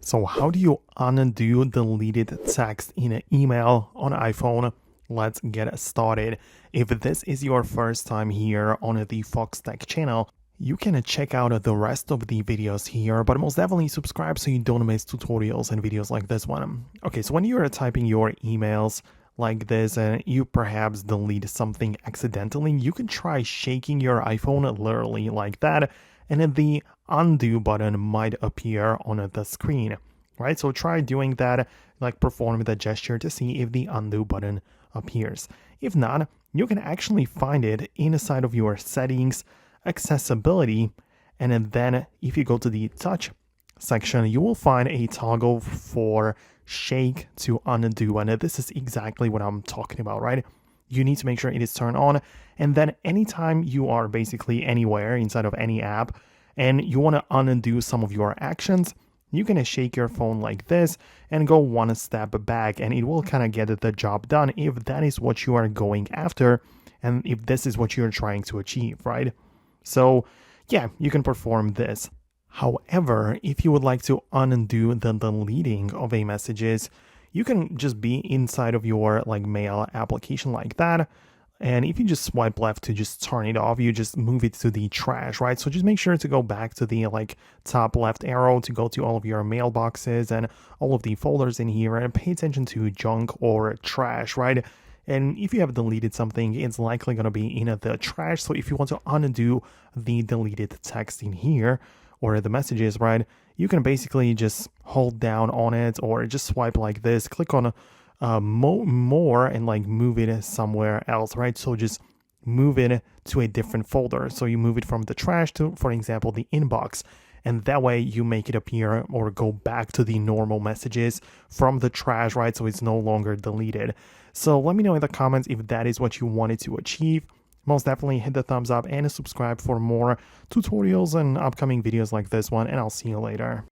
So how do you undo deleted text in an email on iPhone? Let's get started. If this is your first time here on the Foxtecc channel, you can check out the rest of the videos here, but most definitely subscribe so you don't miss tutorials and videos like this one. Okay, so when you're typing your emails like this and you perhaps delete something accidentally, you can try shaking your iPhone literally like that, and then the undo button might appear on the screen, right? So try doing that, like perform the gesture to see if the undo button appears. If not, you can actually find it inside of your settings, accessibility, and then if you go to the touch section, you will find a toggle for shake to undo, and this is exactly what I'm talking about, right? You need to make sure it is turned on, and then anytime you are basically anywhere inside of any app and you want to undo some of your actions, you can shake your phone like this and go one step back, and it will kind of get the job done if that is what you are going after and if this is what you're trying to achieve, right? So yeah, you can perform this. However, if you would like to undo the deleting of a messages, you can just be inside of your mail application like that. And if you just swipe left to just turn it off, you just move it to the trash, right? So just make sure to go back to the top left arrow to go to all of your mailboxes and all of the folders in here, and pay attention to junk or trash, right? And if you have deleted something, it's likely going to be in the trash. So if you want to undo the deleted text in here or the messages, right, you can basically just hold down on it or just swipe like this, click on more and move it somewhere else, right? So just move it to a different folder. So you move it from the trash to, for example, the inbox, and that way you make it appear or go back to the normal messages from the trash, right? So it's no longer deleted. So let me know in the comments if that is what you wanted to achieve. Most definitely hit the thumbs up and subscribe for more tutorials and upcoming videos like this one, and I'll see you later.